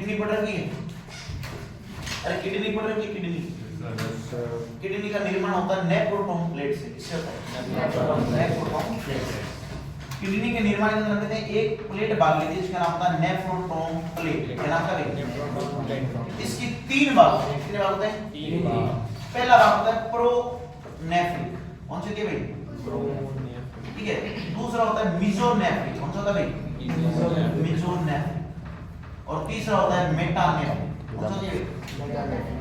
Kidney पढ़ रखी है? अरे किडनी पढ़ रखी है, किडनी। किडनी का निर्माण होता है नेफ्रोटोम प्लेट से। किससे होता है? नेफ्रोटोम प्लेट से। किडनी के निर्माण के अंदर कहते हैं एक प्लेट भाग लेती है जिसका नाम होता है नेफ्रोटोम प्लेट। क्या नाम का है? इसकी 3 भाग होते हैं। कितने भाग होते हैं? 3 भाग। पहला भाग होता है प्रोनेफ्रिक। कौन सा है भाई? प्रोनेफ्रिक। ठीक है। दूसरा होता है मेसोनेफ्रिक। कौन सा होता है भाई? मेसोनेफ्रिक। और तीसरा होता है मेटानेफ्रिक। कौन सा होता है? मेटानेफ्रिक।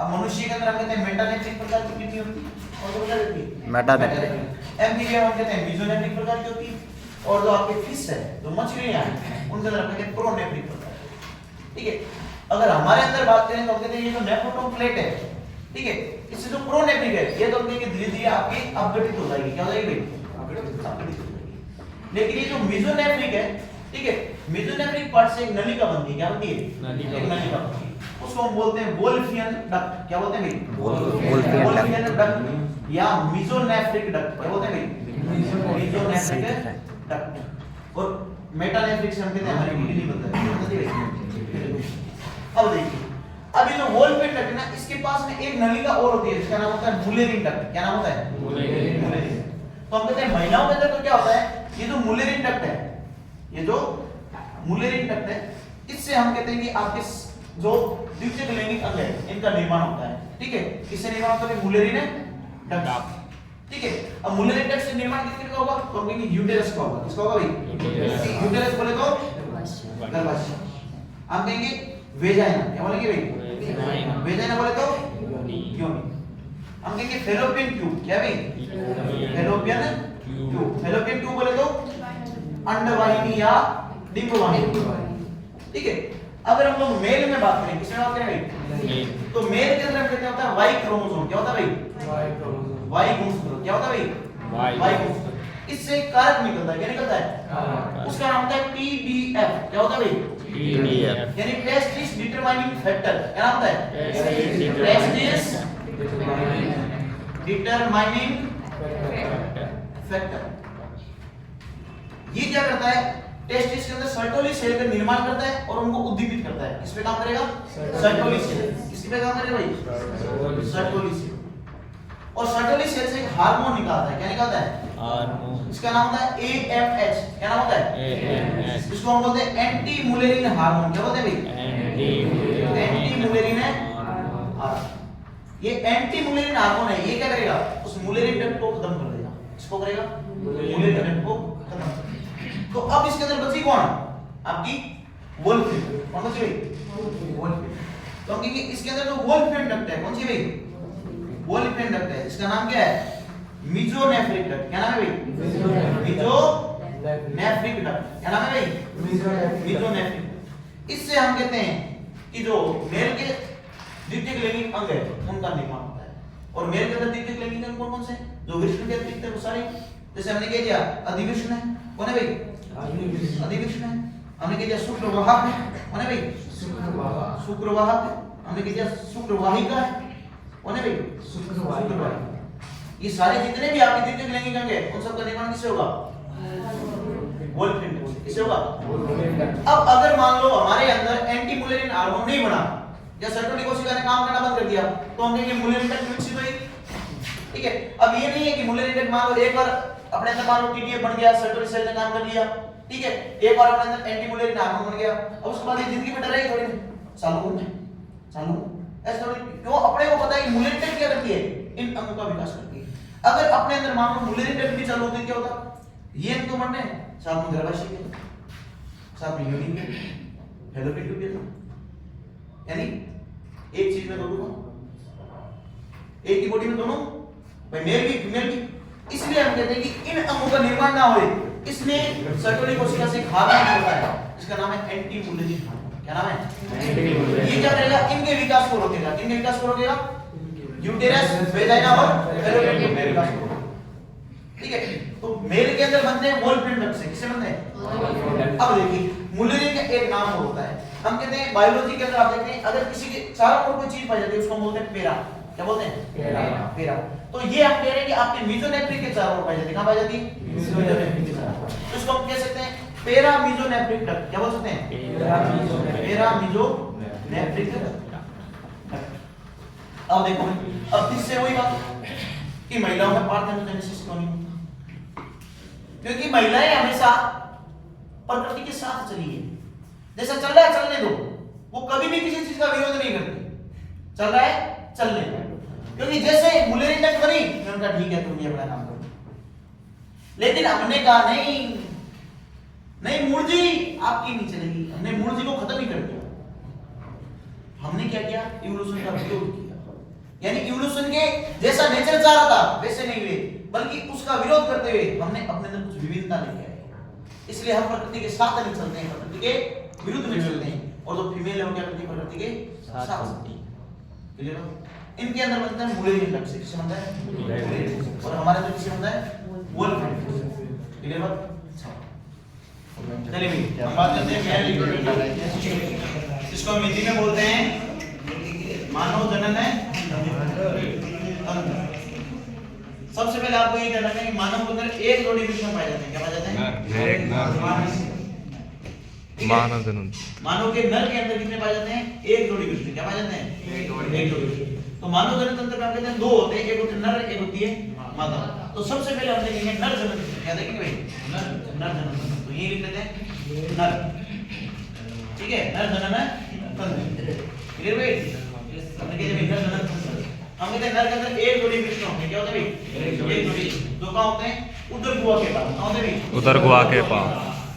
अब मनुष्य के अंदर हम कहते हैं मेटानेफ्रिक प्रकार की किडनी होती है और क्या होती है? मेटानेफ्रिक। एम्फीबियन हम कहते हैं मेसोनेफ्रिक प्रकार की होती है और जो आपके फिश है, जो मछलियां हैं, उनके अंदर हम कहते हैं प्रोनेफ्रिक प्रकार की। ठीक है। अगर हमारे अंदर बात करें तो हम कहते हैं ये जो नेफ्रोटोम प्लेट है, ठीक है, इससे जो प्रोनेफ्रिक है ये तो धीरे-धीरे आपकी अपघटित हो जाएगी। क्या हो जाएगी भाई? अपघटित हो जाएगी। लेकिन ये जो मेसोनेफ्रिक है, ठीक है, मेसोनेफ्रिक पार्ट से एक नलिका बनती है। क्या बनती है? एक नलिका बनती है। उसको हम बोलते हैं वोल्फियन डक्ट। क्या बोलते हैं भाई? वोल्फियन डक्ट या मेसोनेफ्रिक डक्ट। क्या बोलते हैं भाई? Mesonephric duct. और मेटानेफ्रिक से हम कहते हैं हमारी किडनी बनता है। अब देखिए, अब ये जो वोल्फियन डक्ट है ना, इसके पास में एक नलिका और होती है जिसका नाम होता है मुलेरिन डक्ट। क्या नाम होता है? मुलेरिन। तो हम कहते हैं महिलाओं के अंदर तो क्या होता है, ये जो मुलेरिन डक्ट है, ये जो मुलेरिन डक्ट है, इससे हम कहते हैं कि आपके जो द्वितीयक लैंगिक अंग है इनका निर्माण होता है। ठीक है। किससे निर्माण होता है? मुलेरिन डक्ट। ठीक है। अब मुलेरिन डक्ट से निर्माण किसका होगा? तो हम कहेंगे यूटेरस का होगा। किसका होगा भाई? यूटेरस बोले तो गर्भाशय। हम कहेंगे वेजाइना। क्या बोलेंगे भाई? वेजाइना बोले तो योनि। हम कहेंगे फैलोपियन ट्यूब। क्या भाई? Fallopian tube. फैलोपियन ट्यूब बोले तो अंडवाहिनी या डिंबवाहिनी। ठीक है। अगर हम लोग मेल में बात करें, किसमें बात करें भाई? तो मेल के अंदर कहते होता है वाई क्रोमोसोम। क्या होता है भाई? वाई गुणसूत्र। क्या होता है भाई? वाई गुणसूत्र। इससे एक कारक निकलता है। क्या निकलता है? उसका नाम होता है टीडीएफ। क्या होता है भाई? टीडीएफ यानी टेस्टिस डिटरमाइनिंग फैक्टर। क्या नाम होता है? Testis determining factor. ये क्या करता है? टेस्टिस के अंदर सर्टोली सेल का निर्माण करता है और उनको उद्दीपित करता है। किस पे काम करेगा? Sertoli cell. किस पे काम करेगा भाई? Sertoli cell. और सर्टोली सेल से एक हार्मोन निकालता है। क्या निकालता है? हार्मोन। इसका नाम होता है एएमएच। क्या नाम होता है? एएमएच। इसको हम बोलते हैं एंटी मुलेरिन हार्मोन। क्या बोलते हैं भाई? Anti Mullerian hormone. ये एंटी मुलेरिन हार्मोन है, ये क्या करेगा? उस मुलेरिन डक्ट को खत्म कर देगा। इसको करेगा? मुलेरिन डक्ट को खत्म कर देगा। तो अब इसके अंदर बची कौन? आपकी वोल्फियन। कौन सी भाई? वोल्फियन। तो हम कहेंगे इसके अंदर जो वोल्फियन डक्ट है, कौन सी भाई? वोल्फियन डक्ट है। इसका नाम क्या है? Mesonephric duct. क्या नाम है भाई? Mesonephric duct. क्या नाम है भाई? मेसोनेफ्रिक। इससे हम कहते हैं कि जो मेल के द्वितीयक लैंगिक अंग है उनका निर्माण होता है। और मेल के अंदर द्वितीयक लैंगिक अंग कौन-कौन से? जो वृषण के अतिरिक्त है वो सारे, जैसे हमने कह दिया अधिवृषण है। कौन है भाई? अधिवृषण है। हमने कह दिया शुक्रवाहक है। कौन है भाई? शुक्रवाहक है। हमने कह दिया शुक्रवाहिका है। कौन है भाई? शुक्रवाहिका। ये सारे जितने भी आपके द्वितीयक लैंगिक अंग है उन सब का निर्माण किससे होगा? वोल्फियन। किससे होगा? अब अगर मान लो हमारे अंदर एंटी मुलेरिन हार्मोन नहीं बना या सर्टोली कोशिका ने काम करना बंद कर दिया, तो हम कहेंगे मुलेरिन डक्ट विकसित हुई। ठीक है। अब ये नहीं है कि मुलेरिन डक्ट मान लो एक बार अपने अंदर मान लो टीडीएफ बन गया, सर्टोली सेल ने काम कर लिया, ठीक है, एक बार अपने अंदर एंटी मुलेरिन हार्मोन बन गया, अब उसके बाद ये जिंदगी में डरेगी थोड़ी चालू ऐसा थोड़ी। क्यों? अपने को पता है कि मुलेरिन डक्ट क्या करती है? इन अंगों का विकास करती है। अगर अपने अंदर मान लो मुलेरिन डक्ट भी चालू होती क्या होता? ये अंग तो बनने साथ में गर्भाशय के साथ में योनि के फैलोपियन ट्यूब के, यानी एक चीज में दोनों, एक ही बॉडी में दोनों भाई, मेल भी फीमेल भी। इसलिए हम कहते हैं कि इन अंगों का निर्माण ना होए, इसलिए सर्टोली कोशिका से हार्मोन होता है जिसका नाम है एंटी मुलेरिन हार्मोन। क्या नाम है? एंटी मुलेरिन। ये क्या करेगा? इनके विकास को रोकेगा। किनके विकास को रोकेगा? यूटेरस, वेजाइना और फैलोपियन ट्यूब के विकास को। ठीक है। तो मेल के अंदर बनते हैं वोल्फियन डक्ट से। किससे बनते हैं? अब देखिए मुलेरिन का एक नाम और होता है। हम कहते हैं बायोलॉजी के अंदर आप देखते हैं अगर किसी के चारों ओर कोई चीज पाई जाती है उसको हम बोलते हैं पेरा। क्या बोलते हैं? पेरा। तो ये आप कह रहे हैं कि आपके मेसोनेफ्रिक के चारों ओर पाई जाती है। कहां पाई जाती है? मेसोनेफ्रिक के चारों ओर। तो इसको हम कह सकते हैं पैरामीजोनेफ्रिक डक्ट, क्या बोल सकते हैं? पैरामीजोनेफ्रिक डक्ट। अब देखो, अब इससे वही बात कि महिलाओं में पार्थेनोजेनेसिस क्यों नहीं होता? क्योंकि महिलाएं हमेशा प्रकृति के साथ चली है। जैसा चल रहा है चलने दो, वो कभी भी किसी चीज का विरोध नहीं करती। चल रहा है चलने दो, क्योंकि जैसे मुलेरी डक्ट बनी, मैंने कहा ठीक है तुम ये अपना काम करो। लेकिन हमने कहा नहीं मूर्ति आपकी नहीं चलेगी, हमने मूर्ति को खत्म ही कर दिया। हमने क्या किया? इवोल्यूशन का विरोध किया। यानी इवोल्यूशन के जैसा नेचर चाह रहा था वैसे नहीं हुए, बल्कि उसका विरोध करते हुए हमने अपने अंदर कुछ विविधता लेके आए। इसलिए हम प्रकृति के साथ नहीं चलते हैं, प्रकृति के विरुद्ध में चलते हैं। और जो फीमेल है वो क्या करती है? प्रकृति के साथ चलती है। क्लियर हो? इनके अंदर बनता है मुलेरी डक्ट से, किससे बनता है? और हमारे अंदर किससे बनता है? वोल्फ। क्लियर बात? चलिए भाई हम बात करते हैं मेल रिप्रोडक्टिव, जिसको हम हिंदी में बोलते हैं मानव जनन तंत्र। सबसे पहले आपको ये कहना है कि मानव के अंदर एक जोड़ी वृषण पाए जाते हैं। क्या पाए जाते हैं? मानव जनन। मानव के नर के अंदर कितने पाए जाते हैं? एक जोड़ी वृषण। क्या पाए जाते हैं? एक जोड़ी। तो मानव जनन तंत्र में आप कहते हैं दो होते हैं, एक होते हैं नर, एक होती है मादा। तो सबसे पहले हम देखेंगे नर जनन तंत्र। क्या देखेंगे भाई? नर जनन तंत्र। तो ये लिख लेते हैं नर, ठीक है, नर जनन तंत्र। क्लियर भाई? हमने कहते हैं नर जनन तंत्र। हम कहते हैं नर के अंदर एक जोड़ी वृषण होते हैं। क्या होते हैं भाई? एक जोड़ी। दो कहां होते हैं? उदर गुहा के पास। कहां होते हैं भाई? उदर गुहा के पास,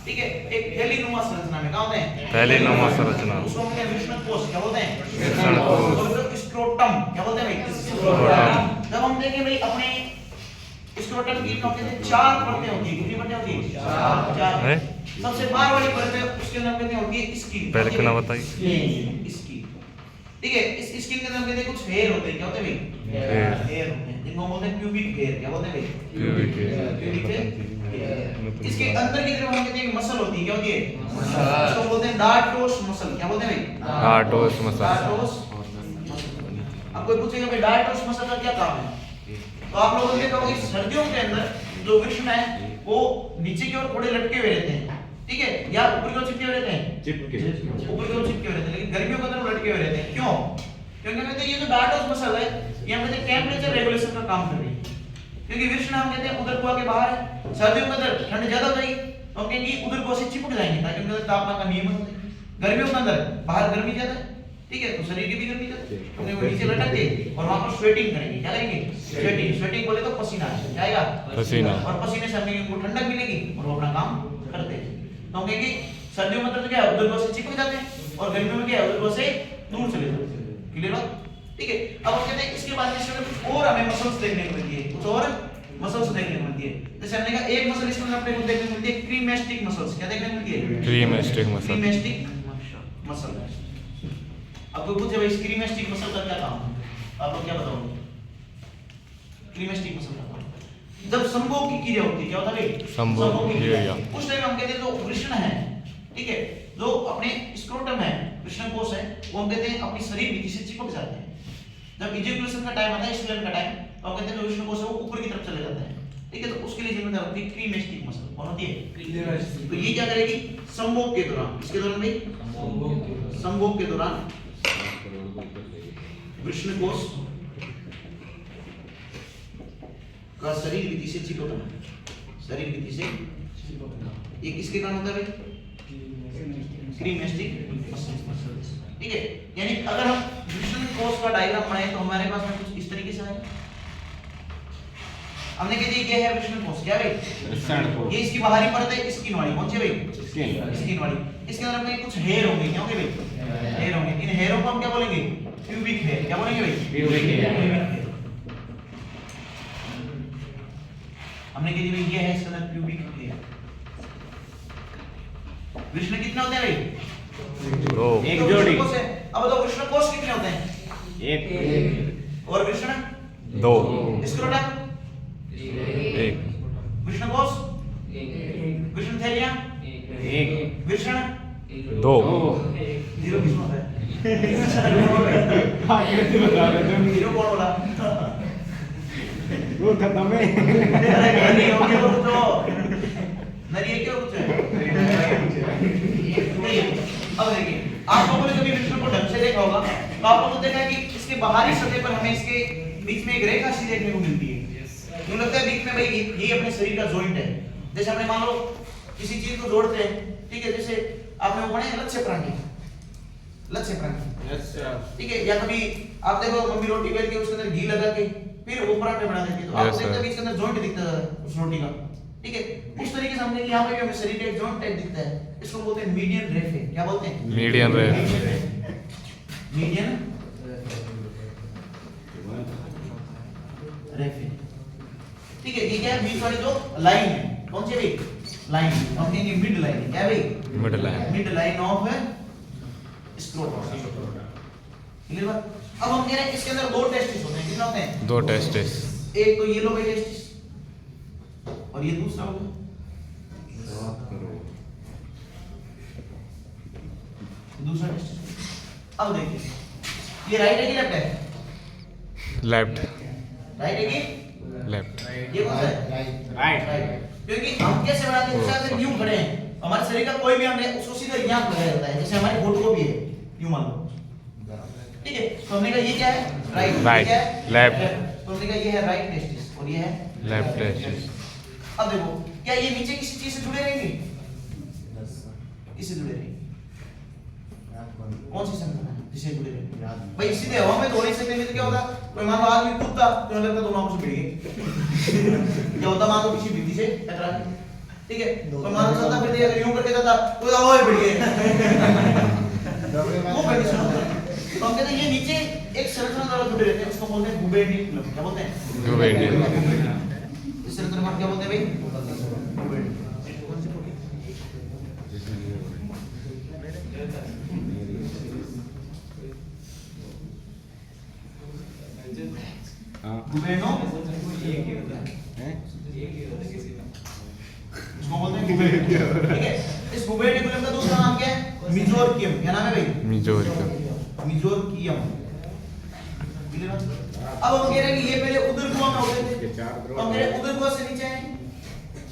ठीक है। एक थैलीनुमा संरचना में। कहां होते हैं? थैलीनुमा संरचना। उसको हम कहते हैं वृषण कोश। क्या बोलते हैं? वृषण कोश। और स्क्रोटम। क्या बोलते हैं भाई? स्क्रोटम। जब हम देखें भाई अपने स्क्रोटम की क्या कहते हैं? चार परतें होती है। कितनी परतें होती है? चार है। सबसे बाहर वाली परत है उसके अंदर कहते हैं होती है स्किन। पहले क्या बताइए? स्किन, ठीक है। इस स्किन के अंदर कहते हैं कुछ हेयर होते हैं। क्या होते हैं भाई? हेयर होते हैं, जिनको बोलते हैं प्यूबिक हेयर। क्या बोलते हैं भाई? Pubic hair. इसके अंदर की तरफ हम कहते हैं मसल होती है। क्या होती है? मसल। इसको बोलते हैं डार्टोस मसल। क्या बोलते हैं भाई? Dartos muscle. Dartos muscle. अब कोई पूछेगा भाई डार्टोस मसल का क्या काम है? तो आप लोगों ने देखा होगा सर्दियों के अंदर जो वृषण है वो नीचे की ओर थोड़े लटके हुए रहते हैं, ठीक है, या ऊपर की ओर चिपके हुए रहते हैं। चिपके ऊपर की ओर चिपके हुए रहते हैं, लेकिन गर्मियों के अंदर वो लटके हुए रहते हैं। क्यों? क्योंकि कहते हैं ये जो डार्टोस मसल है ये हम कहते हैं टेंपरेचर रेगुलेशन का काम कर रही है। क्योंकि वृषण हम कहते हैं उदर गुहा के बाहर है, सर्दियों के अंदर ठंड ज्यादा हो जाएगी तो कहेंगे उदर गुहा से चिपक जाएंगे ताकि उनके अंदर तापमान का नियमन हो जाए। गर्मियों के अंदर बाहर गर्मी ज्यादा है, ठीक है, तो शरीर की भी गर्मी ज्यादा है, तो वो नीचे लटक के और वहां पर स्वेटिंग करेंगे। क्या करेंगे? स्वेटिंग। स्वेटिंग बोले तो पसीना क्या आएगा? पसीना। और पसीने से उनको ठंडक मिलेगी और वो अपना काम करते हैं। तो कहेंगे सर्दियों में तो क्या है उदर गुहा से चिपक जाते हैं और गर्मियों में क्या है उदर गुहा से दूर चले जाते हैं। क्लियर हो? ठीक है। अब हम कहते हैं इसके बाद इसमें कुछ और हमें मसल्स देखने को मिलती है, कुछ और मसल्स देखने को मिलती है। जैसे हमने कहा एक मसल इसमें अपने को देखने को मिलती है क्रीमेस्टिक मसल्स। क्या देखने को मिलती है? क्रीमेस्टिक मसल। क्रीमेस्टिक मसल। अब कोई पूछे भाई क्रीमेस्टिक मसल का क्या काम है? आप लोग क्या बताओगे? क्रीमेस्टिक मसल का काम जब संभोग की क्रिया होती है। क्या होता है भाई? संभोग की क्रिया। उस टाइम हम कहते हैं जो वृषण है, ठीक है, जो अपने स्क्रोटम है, वृषण कोश है, वो हम कहते हैं अपनी शरीर भित्ति से चिपक जाते हैं। जब इजैकुलेशन का टाइम आता है, स्खलन का टाइम, तो हम कहते हैं जो वृषण कोश है वो ऊपर की तरफ चले जाते हैं, ठीक है, तो उसके लिए जिम्मेदार होती है क्रीमेस्टिक मसल। कौन होती है? तो ये क्या करेगी? संभोग के दौरान, इसके दौरान भाई संभोग के दौरान वृषण कोश का शरीर भित्ति से चिपकना, शरीर भित्ति से चिपकना, ये किसके कारण होता है भाई? क्रीमेस्टिक मसल, ठीक है। यानी अगर हम वृषण कोश का डायग्राम बनाए तो हमारे पास में कुछ इस तरीके से आएगा। हमने कह दिया ये है वृषण कोश। क्या भाई? वृषण कोश। ये इसकी बाहरी परत है स्किन वाली। कौन सी भाई? स्किन वाली। इसके अंदर में कुछ हेयर होंगे। क्या होंगे भाई? हेयर होंगे। इन हेयरों को हम क्या बोलेंगे? Pubic hair. क्या बोलेंगे भाई? Pubic hair. हमने कह दिया ये है इसके अंदर प्यूबिक हेयर। वृषण कितने होते हैं भाई? दो। एक जोड़ी। अब तो वृषण कोश कितने होते हैं? एक। और वृषण? दो। स्क्रोटम? एक। वृषण कोश? एक। वृषण थैलियां? एक। वृषण? दो। जीरो किसमें होता है? जीरो कौन बोला? वो खत्म है। अरे नहीं हो गया वो तो नरिये क्यों कुछ है? अब देखिए आप लोगों ने कभी विष्णु को ढंग से देखा होगा तो आप लोगों ने देखा है कि इसके बाहरी सतह पर हमें इसके बीच में एक रेखा सी देखने को मिलती है। यूं लगता है बीच में भाई ये अपने शरीर का जॉइंट है। जैसे हमने मान लो किसी चीज को जोड़ते हैं, ठीक है, जैसे आपने वो पढ़े लक्ष्य प्राणी, ठीक है, या कभी आप देखो मम्मी रोटी बेल के उसके अंदर घी लगा के फिर वो पराठे बना देती है तो आपको देखते बीच के अंदर जॉइंट दिखता है उस रोटी का, ठीक है। उस तरीके से हमने यहाँ पे भी हमें शरीर का एक जॉइंट टाइप दिखता है, इसको बोलते हैं मीडियन रेफ। क्या बोलते हैं? मीडियन रेफ। मीडियन रेफ, ठीक है। ये क्या है? बीच वाली जो लाइन है कौन सी भाई? लाइन, हम कहेंगे मिड लाइन है। क्या भाई? Mid line. Mid line of scrotum. Clear बात? अब हम कह रहे हैं इसके अंदर दो टेस्टिस होते हैं। कितने होते हैं? दो टेस्टिस। एक तो ये लोग टेस्टिस और ये दूसरा होगा दूसरा टेस्टिस। अब देखिए ये राइट है कि लेफ्ट है? लेफ्ट। राइट है कि लेफ्ट। ये कौन सा है? राइट। क्योंकि हम कैसे बनाते हैं? जैसे अगर यूं खड़े हैं हमारे शरीर का कोई भी अंग है उसको सीधा यहाँ लगाया जाता है। जैसे हमारे घुटनों को भी है यूं मान लो, ठीक है। तो हमने कहा ये क्या है? राइट। राइट। क्या है? लेफ्ट। तो हमने कहा ये है राइट टेस्टिस और ये है लेफ्ट टेस्टिस। अब देखो क्या ये नीचे किसी चीज से जुड़े रहेंगे? किससे जुड़े रहेंगे? कौन सी संरचना है जिससे जुड़े रहेंगे? भाई सीधे हवा में दौड़ नहीं सकते तो क्या होता? कोई मान लो आदमी कूदता तो लगता दोनों आपस में भिड़ गए। क्या होता? मान लो किसी भित्ति से टकरा गए, ठीक है। कोई मान लो चलता फिरते अगर यूं करके जाता तो ओए भिड़ गए। वो कंडीशन होता है। तो हम कहते हैं ये नीचे एक संरचना द्वारा जुड़े रहते हैं, उसको बोलते हैं गुबेटिक फिल्म। क्या बोलते हैं? गुबेटिक। इस संरचना को क्या बोलते हैं भाई? गुबेटिक। गुबेनो इसको बोलते हैं गुबेटिक, ठीक है। इस गुबेटिकुलम का दूसरा नाम क्या है? मेसोर्कियम। क्या नाम है भाई? मेसोर्कियम। मेसोर्कियम। अब हम कह रहे हैं कि ये पहले उदरगुहा में होते थे, तो हम कह रहे हैं उदरगुहा से नीचे आए,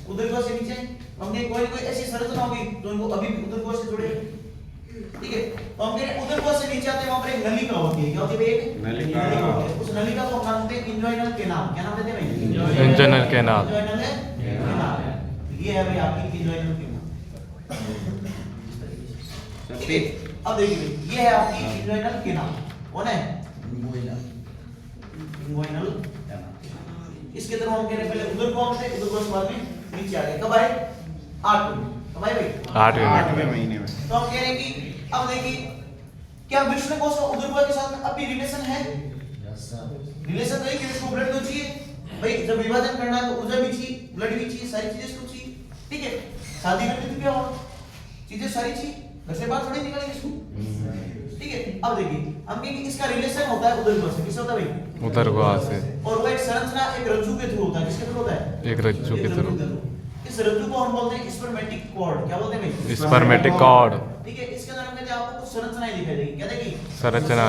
उदरगुहा से नीचे हमने कोई ऐसी संरचना होगी जो इनको अभी भी उदरगुहा से जुड़े, ठीक है। तो हम कह रहे हैं उदरगुहा से नीचे आते वहां पर एक नलिका होती है। क्या होती है भाई? एक नलिका। उस नलिका को हम नाम देते हैं इंजोइनल कैनाल। क्या नाम देते हैं भाई? इंजोइनल कैनाल। इंजोइनल कैनाल। ये है भाई आपकी इंजोइनल कैनाल। ठीक है। अब देखिए ये है आपकी इंजोइनल कैनाल। कौन है? Inguinal canal. इसके तरफ हम कह रहे हैं पहले उदरगुहा से, उदरगुहा से बाद में नीचे आ गए। कब आए? 8 में। कब आए भाई? 8वें महीने में। तो हम कह रहे हैं कि अब देखिए क्या विष्णु कोश और उदरगुहा के साथ अब भी रिलेशन है? रिलेशन तो है कि विष्णु ब्लड तो चाहिए भाई, जब विभाजन करना है तो ऊर्जा भी चाहिए, ब्लड भी चाहिए, सारी चीजें इसको चाहिए, ठीक है। शादी करनी तो क्या हो, चीजें सारी चाहिए, घर से बाहर थोड़ी निकलेंगे इसको, ठीक है। अब देखिए हम कहेंगे इसका रिलेशन होता है उदरगुहा से। किससे होता है भाई? उदरगुहा से। और वो एक संरचना एक रज्जु के थ्रू होता है। किसके थ्रू होता है? एक रज्जु के थ्रू। इस रज्जु को हम बोलते हैं स्पर्मेटिक कॉर्ड। क्या बोलते हैं भाई? Spermatic cord. ठीक है। इसके अंदर हम कहते हैं आपको कुछ संरचनाएं दिखाई देगी। क्या देगी? संरचना।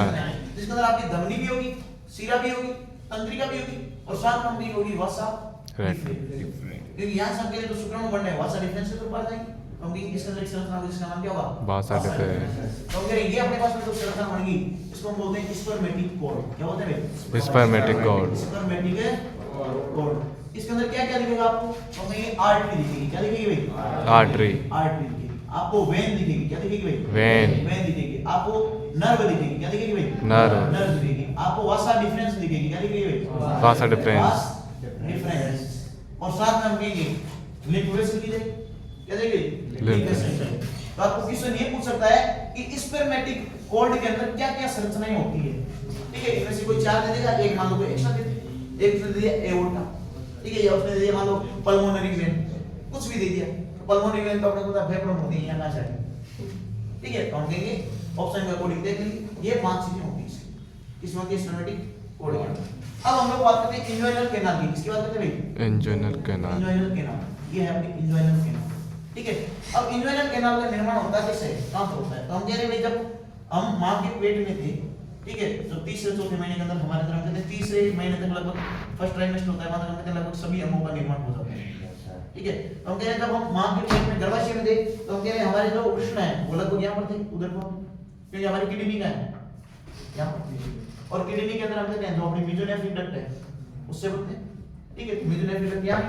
जिसके अंदर आपकी धमनी भी होगी, शिरा भी होगी, तंत्रिका भी होगी और साथ में भी होगी वसा डिफरेंस। क्योंकि यहां से हम कहते हैं तो शुक्राणु बन रहे हैं वसा डिफरेंस से तो पास जाएंगे। हम भी इसके अंदर एक संरचना होगी जिसका नाम क्या होगा? वसा डिफरेंस। तो अगर ये अपने पास में जो संरचना बन गई इसको हम बोलते हैं स्पर्मेटिक कॉर्ड। क्या बोलते हैं भाई? Spermatic cord. Spermatic cord. इसके अंदर क्या क्या दिखेगा आपको? तो हमें ये आर्टरी दिखेगी। क्या दिखेगी भाई? आर्टरी। आर्टरी दिखेगी। आपको वेन दिखेगी। क्या दिखेगी भाई? वेन। वेन दिखेगी। आपको नर्व दिखेगी। क्या दिखेगी भाई? नर्व। नर्व दिखेगी। आपको वासा डिफरेंस दिखेगी। क्या दिखेगी भाई? वासा डिफरेंस। वासा डिफरेंस। और साथ में हम कहेंगे लिम्फ वेसल की जाएगी। क्या देखेगी? Lymph vessel. तो आपको क्वेश्चन ये पूछ सकता है कि स्पर्मेटिक कॉर्ड के अंदर क्या क्या संरचनाएं होती है, ठीक है। इनमें से कोई चार दे देगा, एक मान लो कोई एक्स्ट्रा दे दे, एक दे दिया एओर्टा, ठीक है, या उसने दे दिया मान लो पल्मोनरी वेन, कुछ भी दे दिया। पल्मोनरी वेन तो अपने को पता फेफड़ों में होती है या ना चाहिए, ठीक है। तो हम कहेंगे ऑप्शन के अकॉर्डिंग देख लीजिए ये 5 चीजें होती हैं इसमें होती है स्पर्मेटिक कॉर्ड। अब हम लोग बात करते हैं इंजोइनल कैनाल की। किसकी बात करते हैं भाई? इंजोइनल कैनाल। इंजोइनल कैनाल। ये है अपनी इंजोइनल कैनाल, ठीक है। अब इंजोइनल कैनाल का निर्माण होता है कैसे? कहां पर होता है? तो हम कह रहे हैं भाई जब हम मां के पेट में थे, ठीक है, तो तीसरे चौथे महीने के अंदर हमारे तरफ कहते हैं तीसरे महीने तक लगभग फर्स्ट ट्राइमेस्टर होता है, मतलब कहते हैं लगभग सभी अंगों का निर्माण हो जाता है, ठीक है। तो हम कह रहे हैं जब हम मां के पेट में गर्भाशय में थे तो हम कह रहे हैं हमारे जो वृषण है वो लगभग यहाँ पर थे, उधर को, क्योंकि हमारी किडनी का है यहाँ पर, और किडनी के अंदर हम कहते हैं जो अपनी मेसोनेफ्रिक डक्ट है उससे बनते हैं, ठीक है। मेसोनेफ्रिक डक्ट यहाँ है,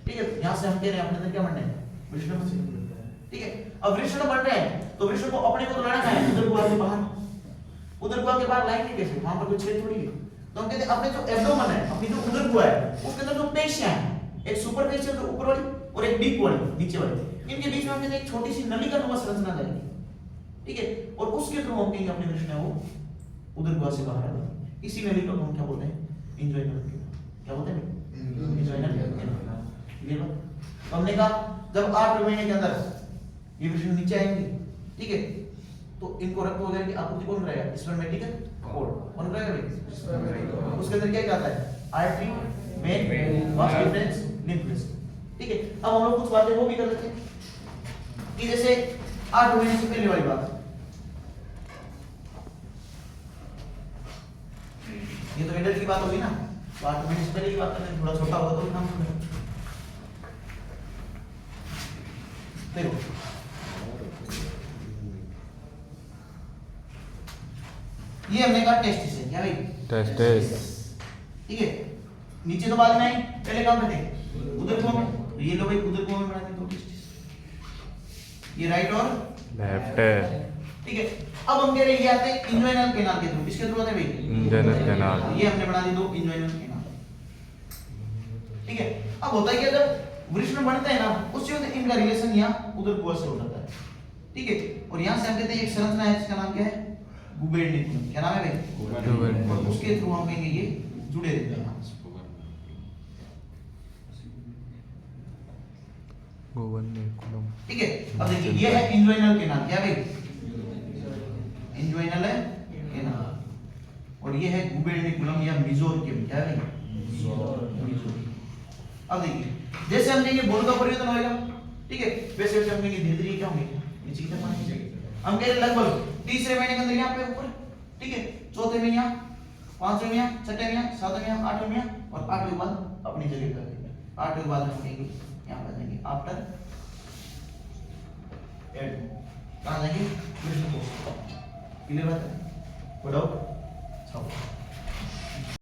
ठीक है। यहाँ से हम कह रहे हैं अपने अंदर क्या बनना है, वृषण बनना है, ठीक है। अब वृषण बन रहे हैं तो वृषण को अपने को तो लाना है उधर गुहा के बाहर, उधर गुहा के बाहर लाएंगे कैसे, वहां पर कोई छेद थोड़ी है। तो हम कहते हैं अपने जो एब्डोमेन है, अपनी जो उदर गुहा है, उसके अंदर जो पेशियां हैं, एक सुपर पेशिया जो ऊपर वाली और एक डीप वाली नीचे वाली, इनके बीच में हम कहते हैं एक छोटी सी नलिका नुमा संरचना जाएगी, ठीक है। और उसके थ्रू हम कहेंगे अपने वृषण है वो उदर गुहा से बाहर आ जाएगी। इसी नलिका को हम क्या बोलते हैं, इंजोइनल, क्या बोलते हैं, इंजोइनल। ये लो, तो हमने कहा जब 8 महीने के अंदर ये वृषण नीचे आएंगे, ठीक है, तो इनको रक्त वगैरह की आपूर्ति कौन करेगा, स्पर्मेटिकल कोड कौन करेगा भाई, उसके अंदर क्या आता है, artery, when, vas deferens, lymph vessel, ठीक है। अब हम लोग कुछ बातें वो भी कर लेते हैं कि जैसे 8 महीने से पहले वाली बात, ये तो एडल्ट की बात होगी ना, तो 8 महीने से पहले की बात करते हैं, थोड़ा छोटा होगा तो नाम सुनो। देखो ये हमने कहा टेस्टिस है, क्या भाई, टेस्टिस, ठीक है। नीचे तो बाद में आई, पहले कहां पे थे, उधर को में, तो ये लो भाई उधर को में बना दे दो टेस्टिस, ये राइट और लेफ्ट है, ठीक है। अब हम कह रहे हैं ये आते हैं इंजोइनल कैनाल के थ्रू, किसके थ्रू आते हैं भाई, इंजोइनल कैनाल, ये हमने बना दी दो इंजोइनल कैनाल, ठीक है। अब होता है क्या, जब वृषण बनते हैं ना उसी वक्त इनका रिलेशन यहाँ उधर गुहा से हो जाता है, ठीक है। और यहाँ से हम कहते हैं एक संरचना है जिसका नाम क्या है, गुबेरनिकुलम, क्या नाम है भाई, गुबेरनिकुलम, उसके थ्रू हम कहेंगे ये जुड़े रहते हैं, गुबेरनिकुलम, ठीक है। अब देखिए ये है इंजोइनल कैनाल, क्या भाई, इंजोइनल है कैनाल, और ये है गुबेरनिकुलम या मेसोरियम, क्या है भाई, मेसोरियम। अब देखिए जैसे हम कहेंगे बोल का परिवर्तन होएगा, ठीक है, वैसे वैसे हम कहेंगे धीरे धीरे क्या होंगे, नीचे की तरफ आएंगे। हम कह रहे हैं लगभग तीसरे महीने के अंदर यहाँ पे ऊपर, ठीक है, चौथे में यहाँ, पांचवें में यहाँ, छठे में यहाँ, सातवें में यहाँ, आठवें में यहाँ, और 8वें के बाद अपनी जगह कर देंगे। 8वें के बाद हम कहेंगे यहाँ पर जाएंगे आफ्टर एड, कहाँ जाएंगे, क्लियर बात है, गुड आउट,